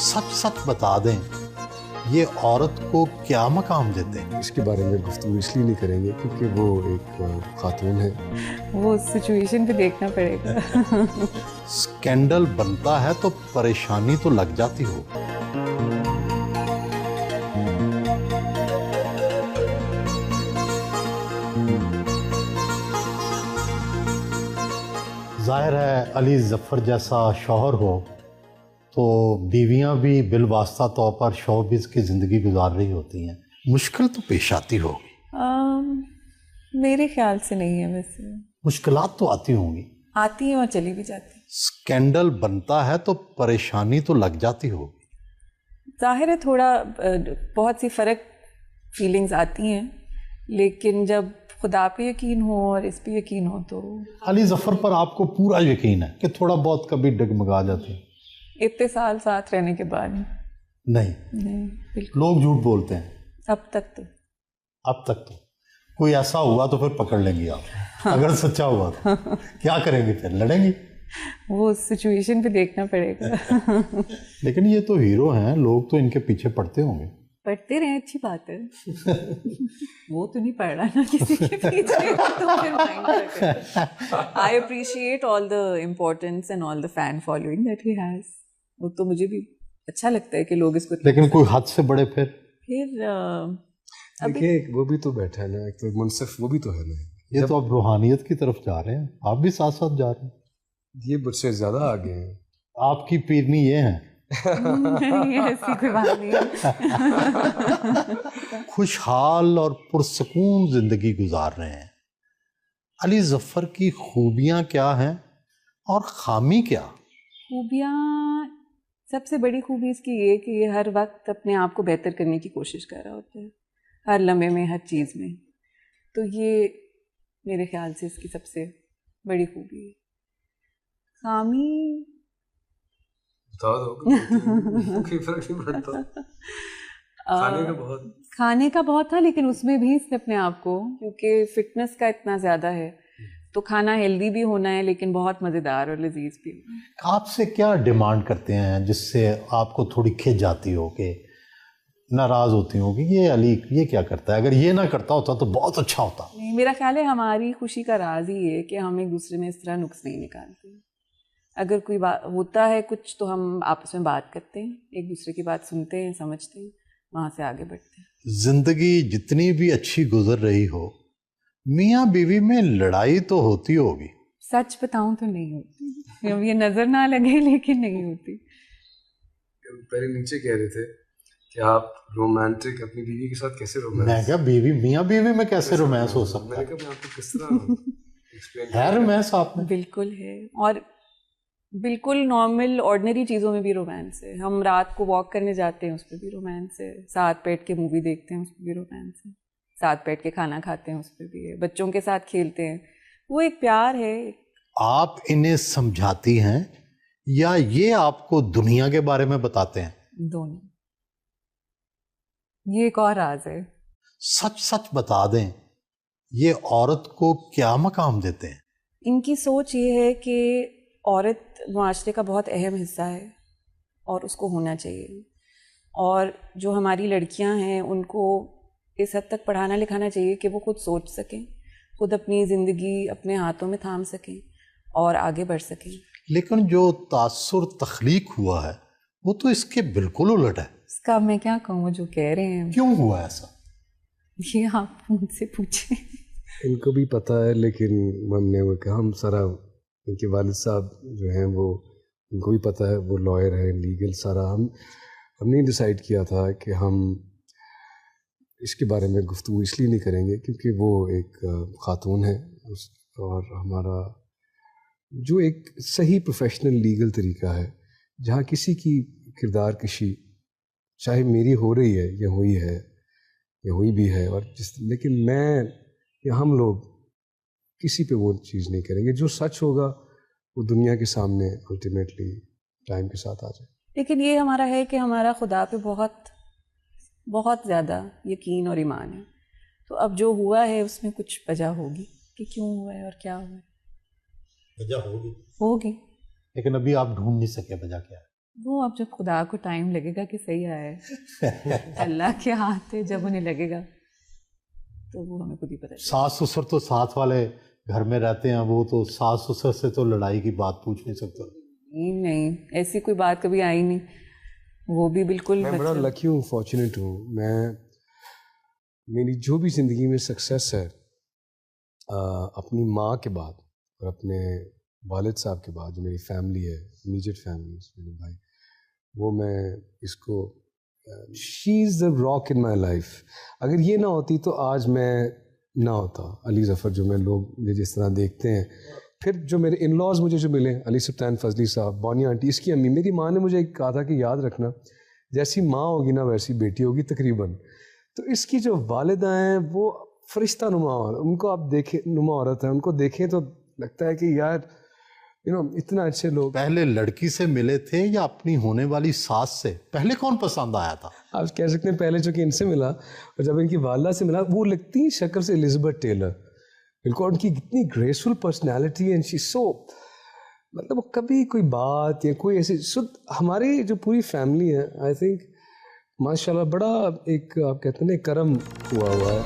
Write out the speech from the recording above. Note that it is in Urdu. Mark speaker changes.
Speaker 1: سچ سچ بتا دیں یہ عورت کو کیا مقام دیتے ہیں؟
Speaker 2: اس کے بارے میں گفتگو اس لیے نہیں کریں گے کیونکہ وہ ایک خاتون ہے.
Speaker 3: وہ سچویشن پہ دیکھنا پڑے گا.
Speaker 1: اسکینڈل بنتا ہے تو پریشانی تو لگ جاتی ہو. ظاہر ہے علی ظفر جیسا شوہر ہو تو بیویاں بھی بالواسطہ طور پر شوبز کی زندگی گزار رہی ہوتی ہیں. مشکل تو پیش آتی ہوگی.
Speaker 3: میرے خیال سے نہیں ہے. ویسے
Speaker 1: مشکلات تو آتی ہوں گی.
Speaker 3: آتی ہیں اور چلی بھی جاتی ہیں.
Speaker 1: اسکینڈل بنتا ہے تو پریشانی تو لگ جاتی ہوگی.
Speaker 3: ظاہر ہے تھوڑا بہت سی فرق فیلنگز آتی ہیں، لیکن جب خدا پہ یقین ہو اور اس پہ یقین ہو تو.
Speaker 1: علی ظفر پر آپ کو پورا یقین ہے کہ تھوڑا بہت کبھی ڈگمگا جاتی ہیں؟
Speaker 3: اتنے سال ساتھ رہنے کے بعد
Speaker 1: نہیں
Speaker 3: بالکل.
Speaker 1: لوگ جھوٹ بولتے ہیں.
Speaker 3: اب تک تو کوئی ایسا ہوا تو پھر پکڑ لیں گے آپ. اگر سچا ہوا تو کیا کریں گے پھر؟ لڑیں گے. وہ سچویشن پہ دیکھنا پڑے گا.
Speaker 1: لیکن یہ تو ہیرو ہیں، لوگ تو ان کے پیچھے پڑتے ہوں گے.
Speaker 3: پڑھتے رہیں، اچھی بات ہے. وہ تو نہیں پڑھ رہا نا کسی کے پیچھے. I appreciate all the importance and all the fan following that he has. وہ تو مجھے بھی اچھا لگتا ہے کہ لوگ اس کو.
Speaker 1: لیکن کوئی حد سے بڑے پھر
Speaker 2: دیکھیں وہ بھی تو بیٹھا ہے نا، ایک تو منصف وہ بھی تو ہے نا.
Speaker 1: یہ تو اب روحانیت کی طرف جا رہے ہیں، آپ بھی ساتھ ساتھ جا رہے ہیں.
Speaker 2: یہ مجھ سے زیادہ آگے ہیں.
Speaker 1: آپ کی پیرنی یہ ہیں.
Speaker 3: ایسی کوئی بات نہیں.
Speaker 1: خوشحال اور پرسکون زندگی گزار رہے ہیں. علی ظفر کی خوبیاں کیا ہیں اور خامی کیا؟
Speaker 3: خوبیاں، سب سے بڑی خوبی اس کی یہ کہ یہ ہر وقت اپنے آپ کو بہتر کرنے کی کوشش کر رہا ہوتا ہے، ہر لمحے میں، ہر چیز میں. تو یہ میرے خیال سے اس کی سب سے بڑی خوبی ہے. خامی
Speaker 2: بتا دو کوئی فرق نہیں پڑتا.
Speaker 3: کھانے کا بہت تھا، لیکن اس میں بھی اس نے اپنے آپ کو، کیونکہ فٹنس کا اتنا زیادہ ہے تو کھانا ہیلدی بھی ہونا ہے لیکن بہت مزیدار اور لذیذ بھی.
Speaker 1: آپ سے کیا ڈیمانڈ کرتے ہیں جس سے آپ کو تھوڑی کھچ جاتی ہو، کہ ناراض ہوتی ہوں کہ یہ علی یہ کیا کرتا ہے، اگر یہ نہ کرتا ہوتا تو بہت اچھا ہوتا؟
Speaker 3: نہیں، میرا خیال ہے ہماری خوشی کا راز ہی ہے کہ ہم ایک دوسرے میں اس طرح نقص نہیں نکالتے. اگر کوئی بات ہوتا ہے کچھ تو ہم آپس میں بات کرتے ہیں، ایک دوسرے کی بات سنتے ہیں، سمجھتے ہیں، وہاں سے آگے بڑھتے ہیں.
Speaker 1: زندگی جتنی بھی اچھی گزر رہی ہو، میاں بیوی میں لڑائی تو ہوتی ہوگی.
Speaker 3: سچ بتاؤں تو نہیں ہوتی. اب یہ نظر نہ لگے لیکن نہیں ہوتی.
Speaker 2: پہلے نیچے کہہ رہے تھے کہ آپ رومانٹک اپنی بیوی کے ساتھ کیسے رومانس؟
Speaker 1: میں کہا بیوی میاں بیوی میں کیسے رومانس ہو سکتا ہے؟
Speaker 2: میں نے کہا آپ کو کس طرح
Speaker 1: ہے رومانس آپ میں؟
Speaker 3: بالکل ہے، اور بالکل نارمل آرڈنری چیزوں میں بھی رومانس ہے. ہم رات کو واک کرنے جاتے ہیں، اس پہ بھی رومانس ہے. ساتھ بیٹھ کے مووی دیکھتے ہیں، اس پہ بھی رومانس ہے. ساتھ بیٹھ کے کھانا کھاتے ہیں، اس پہ بھی ہے. بچوں کے ساتھ کھیلتے ہیں، وہ ایک پیار ہے.
Speaker 1: آپ انہیں سمجھاتی ہیں یا یہ آپ کو دنیا کے بارے میں بتاتے ہیں؟
Speaker 3: دونوں. یہ ایک اور راز ہے.
Speaker 1: سچ سچ بتا دیں یہ عورت کو کیا مقام دیتے ہیں؟
Speaker 3: ان کی سوچ یہ ہے کہ عورت معاشرے کا بہت اہم حصہ ہے اور اس کو ہونا چاہیے. اور جو ہماری لڑکیاں ہیں ان کو اس حد تک پڑھانا لکھانا چاہیے کہ وہ خود سوچ سکیں، خود اپنی زندگی اپنے ہاتھوں میں تھام سکیں اور آگے بڑھ سکیں.
Speaker 1: لیکن جو تاثر تخلیق ہوا ہے وہ تو اس کے بالکل الٹ ہے.
Speaker 3: اس کا میں کیا کہوں، جو کہہ رہے ہیں.
Speaker 1: کیوں ہوا ایسا؟
Speaker 3: یہ آپ ان سے پوچھیں.
Speaker 2: ان کو بھی پتہ ہے، لیکن ہم نے وہ کہا، ہم سارا ان کے والد صاحب جو ہیں وہ ان کو بھی پتہ ہے، وہ لائر ہیں، لیگل سارا. ہم نے ڈیسائیڈ کیا تھا کہ ہم اس کے بارے میں گفتگو اس لیے نہیں کریں گے کیونکہ وہ ایک خاتون ہے، اور ہمارا جو ایک صحیح پروفیشنل لیگل طریقہ ہے جہاں کسی کی کردار کشی چاہے میری ہو رہی ہے یا ہوئی ہے یا ہوئی بھی ہے، اور لیکن میں یا ہم لوگ کسی پہ وہ چیز نہیں کریں گے. جو سچ ہوگا وہ دنیا کے سامنے الٹیمیٹلی ٹائم کے ساتھ آ جائے.
Speaker 3: لیکن یہ ہمارا ہے کہ ہمارا خدا پہ بہت بہت زیادہ یقین اور ایمان ہے. تو اب جو ہوا ہے اس میں کچھ وجہ ہوگی کہ کیوں ہوا ہے اور کیا ہوا ہے.
Speaker 1: وجہ ہوگی
Speaker 3: ہوگی،
Speaker 1: لیکن ابھی آپ ڈھونڈ نہیں سکے وجہ کیا ہے.
Speaker 3: وہ اب جب خدا کو ٹائم لگے گا کہ صحیح آئے، اللہ کے ہاتھ ہے، جب انہیں لگے گا تو وہ ہمیں خود ہی پتہ۔
Speaker 1: ساس سسر تو ساتھ والے گھر میں رہتے ہیں، وہ تو ساس سسر سے تو لڑائی کی بات پوچھ نہیں سکتا۔
Speaker 3: نہیں، ایسی کوئی بات کبھی آئی نہیں، وہ بھی بالکل۔
Speaker 2: میں بڑا لکی ہوں، فارچونیٹ ہوں، میری جو بھی زندگی میں سکسیس ہے اپنی ماں کے بعد اور اپنے والد صاحب کے بعد، جو میری فیملی ہے، امیجیٹ فیملی، میرے بھائی، وہ میں اس کو شی از دا راک ان مائی لائف۔ اگر یہ نہ ہوتی تو آج میں نہ ہوتا علی ظفر، جو میں لوگ مجھے جس طرح دیکھتے ہیں۔ پھر جو میرے ان لاز مجھے جو ملے، علی سبطین فضلی صاحب، بونی آنٹی، اس کی امی، میری ماں نے مجھے کہا تھا کہ یاد رکھنا جیسی ماں ہوگی نا ویسی بیٹی ہوگی تقریباً۔ تو اس کی جو والدہ ہیں وہ فرشتہ نما، ان کو آپ دیکھیں، نما عورت ہے، ان کو دیکھیں تو لگتا ہے کہ یار اتنا اچھے لوگ۔
Speaker 1: پہلے لڑکی سے ملے تھے یا اپنی ہونے والی ساس سے؟ پہلے کون پسند آیا تھا؟
Speaker 2: آپ کہہ سکتے ہیں پہلے چونکہ ان سے ملا، اور جب ان کی والدہ سے ملا، وہ لگتی ہیں شکل سے الزبتھ ٹیلر، بالکل ان کی اتنی گریسفل پرسنالٹی ہے، شی سو، مطلب کبھی کوئی بات یا کوئی ایسی ہماری جو پوری فیملی ہے، آئی تھنک ماشاء اللہ بڑا ایک آپ کہتے ہیں نا کرم ہوا ہے۔